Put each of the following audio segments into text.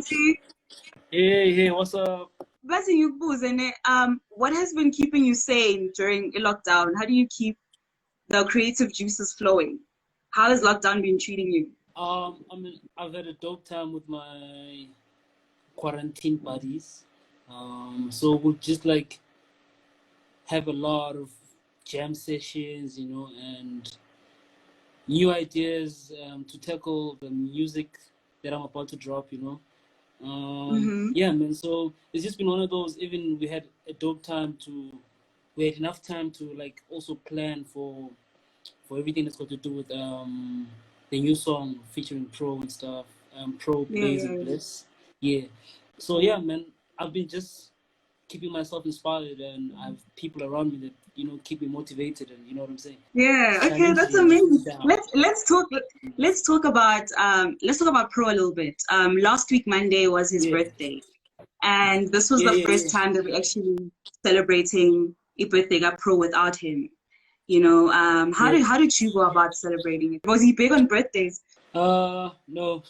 Citi. Hey, what's up? What has been keeping you sane during lockdown? How do you keep the creative juices flowing? How has lockdown been treating you? I've had a dope time with my quarantine buddies. So we'll just like have a lot of jam sessions, and new ideas to tackle the music that I'm about to drop. Mm-hmm. Yeah, man. So it's just been one of those. Even we had enough time to like also plan for everything that's got to do with the new song featuring Pro and stuff. Pro plays Yeah. and Bliss. Yeah. So yeah, man. I've been just keeping myself inspired, and I have people around me that keep me motivated, and you know what I'm saying. Yeah. Okay, Challenge that's me and keep me amazing. down. Let's talk about Pro a little bit. Last week Monday was his Yeah. birthday, and this was the first Yeah. time that we actually celebrating Ipethega Pro without him. How Yeah. did you go about celebrating it? Was he big on birthdays? No. No,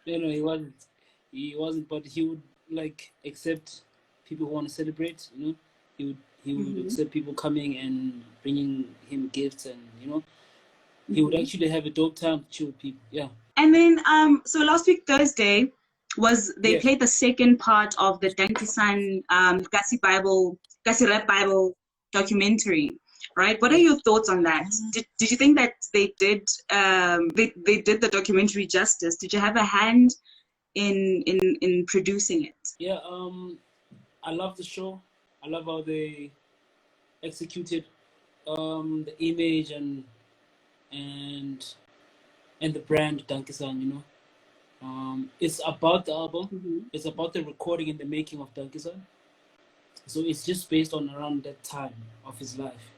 he wasn't. He wasn't, but he would like accept people who want to celebrate. He would Mm-hmm. accept people coming and bringing him gifts, and he would Mm-hmm. actually have a dope time to chill with people. Yeah. And then, so last week Thursday they Yeah. played the second part of the Dankie San Kasi Rap Bible documentary, right? What are Yeah. your thoughts on that? Did you think that they did the documentary justice? Did you have a hand in producing it? Yeah. I love the show. I love how they executed the image and and the brand Dankie San. It's about the album. Mm-hmm. It's about the recording and the making of Dankie San. So it's just based on around that time of his life.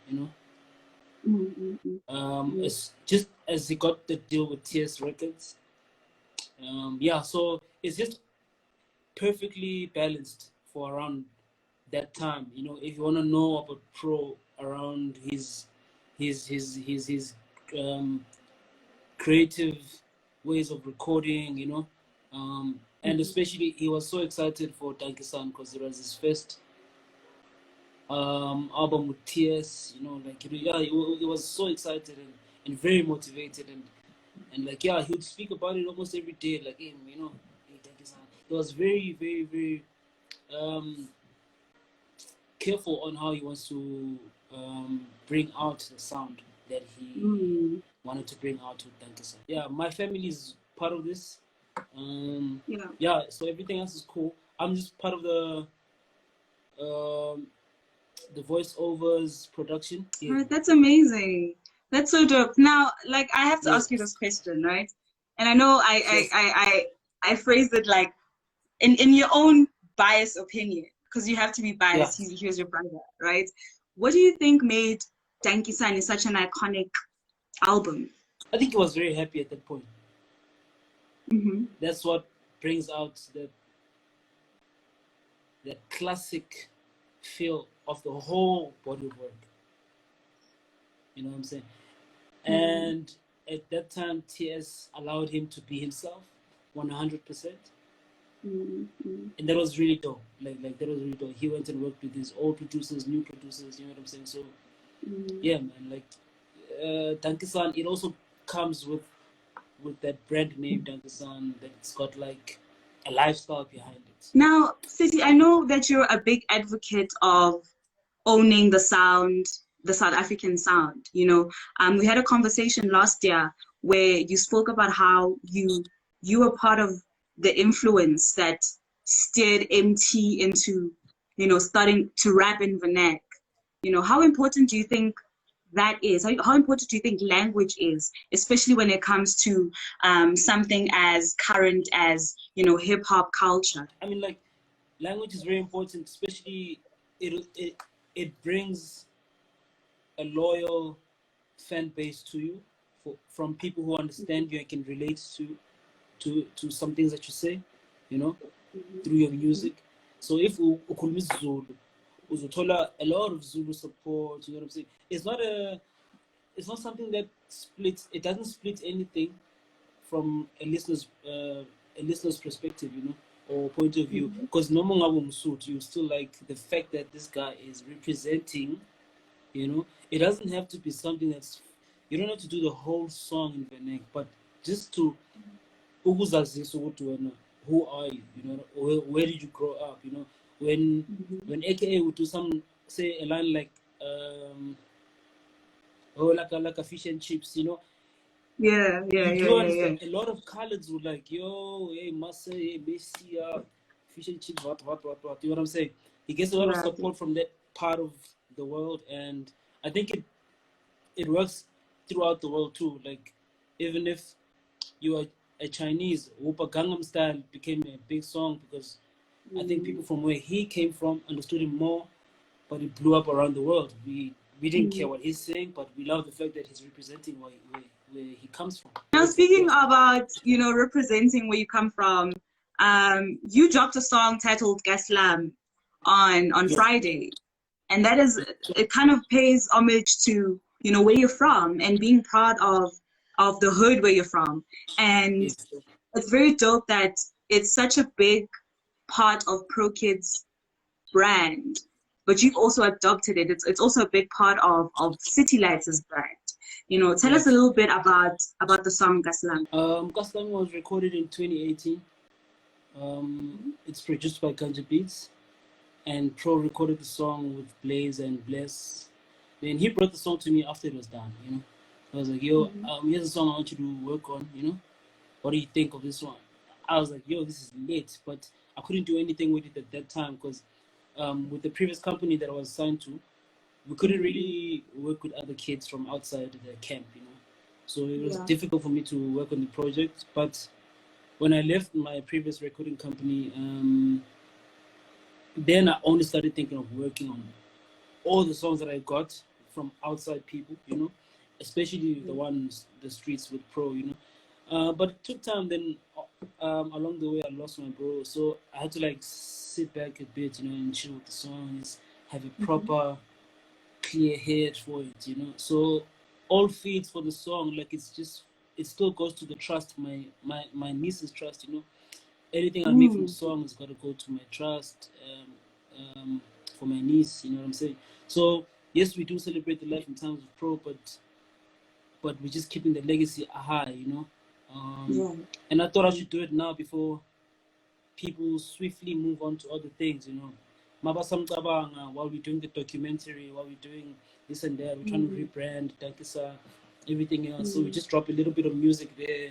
Mm-hmm. It's just as he got the deal with TS Records. Yeah, so it's just perfectly balanced for around that time. If you want to know about Pro around his creative ways of recording. And especially he was so excited for Dankie San because it was his first album with TS. He was so excited and very motivated, and like, yeah, he would speak about it almost every day, like, hey, Dankie San. He was very, very, very careful on how he wants to bring out the sound that he wanted to bring out with Dankie San. Yeah, my family is part of this. Yeah, so everything else is cool. I'm just part of the voiceovers production. Yeah. Right, that's amazing. That's so dope. Now, like, I have to ask you this question, right? And I know I phrased it like in your own biased opinion, because you have to be biased. Yeah. He was your brother, right? What do you think made Dankie San such an iconic album? I think he was very happy at that point. Mm-hmm. That's what brings out the classic feel of the whole body of work. You know what I'm saying? Mm-hmm. And at that time, TS allowed him to be himself 100%. Mm-hmm. And that was really dope. Like that was really dope. He went and worked with his old producers, new producers, you know what I'm saying? So, yeah, man, like, Dankie San, it also comes with that brand name, Dankie San, that's got like a lifestyle behind it. Now, Citi, I know that you're a big advocate of owning the sound, the South African sound. We had a conversation last year where you spoke about how you were part of the influence that steered MT into, starting to rap in vernac. How important do you think that is? How important do you think language is, especially when it comes to something as current as, hip hop culture? I mean, like, language is very important, especially it brings a loyal fan base to you from people who understand you and can relate to some things that you say, through your music. So if ukhuluma isiZulu, uzothola a lot of Zulu support, you know what I'm saying? It's not something that splits. It doesn't split anything from a listener's a listener's perspective, you know, or point of view. Because no more suit, you still like the fact that this guy is representing, you know. It doesn't have to be something that's, you don't have to do the whole song in Venek, but just to who are you, you know, where did you grow up, you know, when AKA would do some, say a line like oh, like a fish and chips, you know. You do understand a lot of colleagues would like, yo, hey Massa, hey Messi, fish and chips, what, you know what I'm saying? He gets a lot of support from that part of the world, and I think it works throughout the world too. Like, even if you are a Chinese, Whoopa Gangnam Style became a big song because I think people from where he came from understood him more, but it blew up around the world. We didn't care what he's saying, but we love the fact that he's representing where he comes from. Now, speaking about, you know, representing where you come from, you dropped a song titled Gaslam on Friday, and that is, it kind of pays homage to, you know, where you're from and being proud of the hood where you're from. And it's very dope that it's such a big part of Pro Kids brand, but you've also adopted it. It's also a big part of Citi Lyts' brand. You know, tell us a little bit about the song Gaslam. Gaslam was recorded in 2018. It's produced by Ganja Beats, and Pro recorded the song with Blaze and Bless. Then he brought the song to me after it was done, you know. I was like, yo, here's a song I want you to work on, you know. What do you think of this one? I was like, yo, this is lit, but I couldn't do anything with it at that time because with the previous company that I was signed to, we couldn't really work with other kids from outside the camp, you know. So it was difficult for me to work on the project. But when I left my previous recording company, then I only started thinking of working on all the songs that I got from outside people, you know, especially the ones, the streets with Pro, you know. But it took time. Then along the way, I lost my bro. So I had to like sit back a bit, you know, and chill with the songs, have a proper clear head for it, you know. So all feeds for the song, like it still goes to the trust, my niece's trust, you know. Anything I make from the song has got to go to my trust, for my niece, you know what I'm saying. So yes, we do celebrate the life in times of Pro, but we're just keeping the legacy high, you know. And I thought I should do it now before people swiftly move on to other things, you know. While we're doing the documentary, while we're doing this and that, we're trying to rebrand Dankie San, everything else. So we just drop a little bit of music there.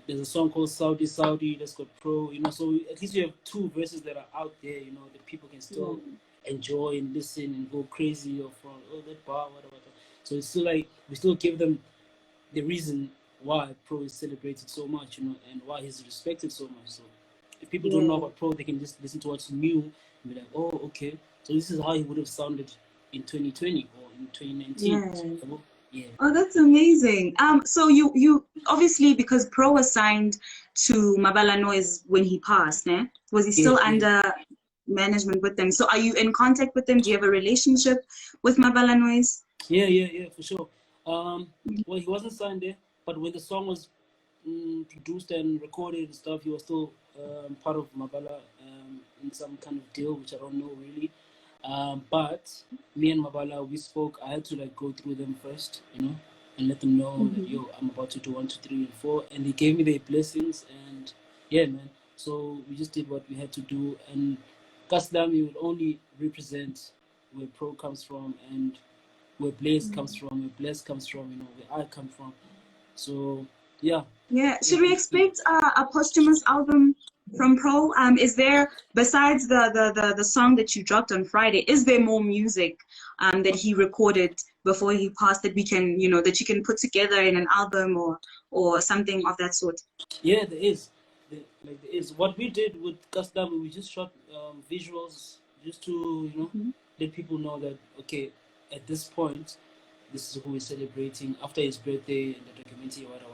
There's a song called Saudi that's got Pro, you know. So at least you have two verses that are out there, you know, that people can still enjoy and listen and go crazy or from that bar, whatever. So it's still like we still give them the reason why Pro is celebrated so much, you know, and why he's respected so much. So if people don't know about Pro, they can just listen to what's new and be like, oh, okay, so this is how he would have sounded in 2020 or in 2019. Yeah. Oh, that's amazing. So you obviously, because Pro was signed to Mabala Noise when he passed, né? Was he still under management with them? So are you in contact with them? Do you have a relationship with Mabala Noise? Yeah, for sure. Well, he wasn't signed there, but when the song was produced and recorded and stuff, he was still part of Mabala in some kind of deal, which I don't know really. But me and Mabala, we spoke. I had to like go through them first, you know, and let them know that, yo, I'm about to do 1, 2, 3, and 4, and they gave me their blessings, and yeah, man. So we just did what we had to do, and Kasdami will only represent where Pro comes from and where Blaze comes from, where Bless comes from, you know, where I come from. So yeah. Should we expect a posthumous album from Pro? Is there, besides the song that you dropped on Friday, is there more music that he recorded before he passed that we can, you know, that you can put together in an album or something of that sort? Yeah, there is. There is. What we did with Kasdami, we just shot visuals just to, you know, let people know that, okay, at this point, this is who we're celebrating after his birthday and the documentary, whatever.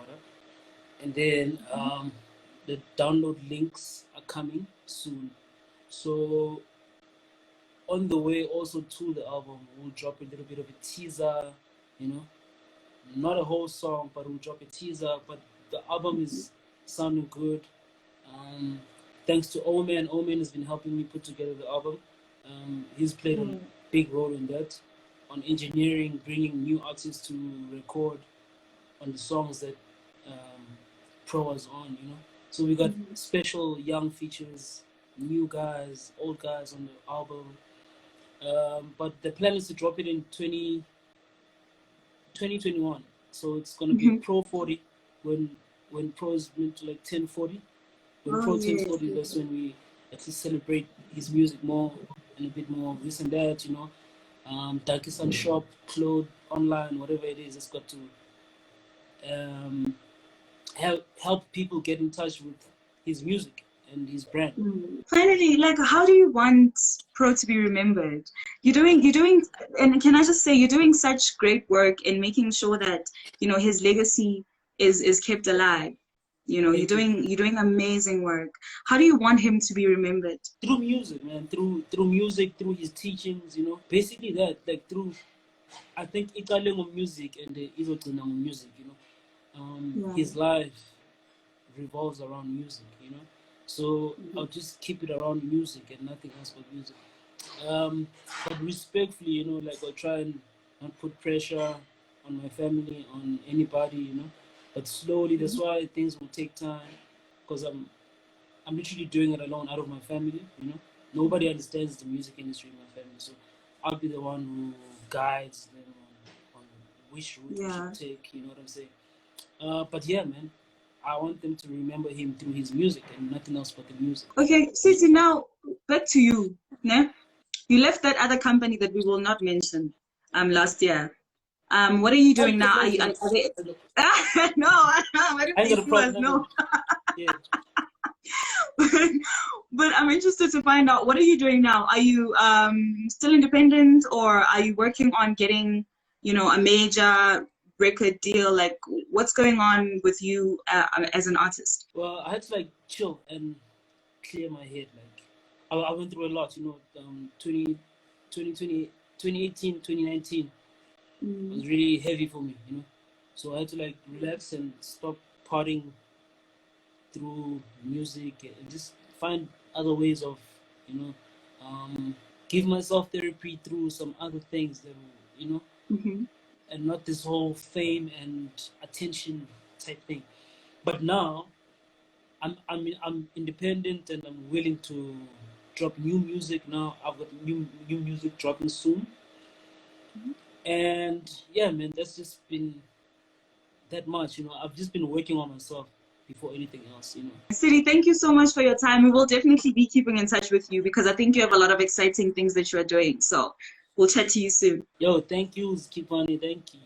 And then the download links are coming soon. So on the way also to the album, we'll drop a little bit of a teaser, you know, not a whole song, but we'll drop a teaser. But the album is sounding good. Thanks to Oman. Oman has been helping me put together the album. He's played a big role in that, on engineering, bringing new artists to record on the songs that Pro was on, you know. So we got special young features, new guys, old guys on the album. But the plan is to drop it in 2021. So it's going to be Pro 40 when Pro is moved to like 1040. When Pro 1040, that's when we at least celebrate his music more and a bit more this and that, you know. Dankie San shop, clothes, online, whatever it is, it's got to help people get in touch with his music and his brand. Finally, like, how do you want Pro to be remembered? You're doing, and can I just say, you're doing such great work in making sure that, you know, his legacy is kept alive. You know, you're doing amazing work. How do you want him to be remembered? Through music, man. Through music, through his teachings, you know. Basically that, like through, I think Ikaleng music and the Izotuna music, you know. His life revolves around music, you know. So I'll just keep it around music and nothing else but music. But respectfully, you know, like I'll try and not put pressure on my family, on anybody, you know. But slowly, that's why things will take time, because I'm literally doing it alone out of my family, you know. Nobody understands the music industry in my family, so I'll be the one who guides them on which route we should take, you know what I'm saying? But yeah, man, I want them to remember him through his music and nothing else but the music. Okay, Citi, now back to you. Ne? You left that other company that we will not mention last year. What are you doing now? Are they... No, what if they sue us? No. Yeah. But I'm interested to find out, what are you doing now? Are you still independent, or are you working on getting, you know, a major record deal? Like, what's going on with you as an artist? Well, I had to like chill and clear my head. Like, I went through a lot, you know. 2018, 2019 was really heavy for me, you know. So I had to like relax and stop partying through music and just find other ways of, you know, give myself therapy through some other things that, you know, and not this whole fame and attention type thing. But now I'm independent and I'm willing to drop new music now. I've got new music dropping soon. And yeah, man, that's just been that much, you know. I've just been working on myself before anything else, you know. Citi, thank you so much for your time. We will definitely be keeping in touch with you, because I think you have a lot of exciting things that you are doing. So we'll chat to you soon. Yo, thank you, Skipani. Thank you.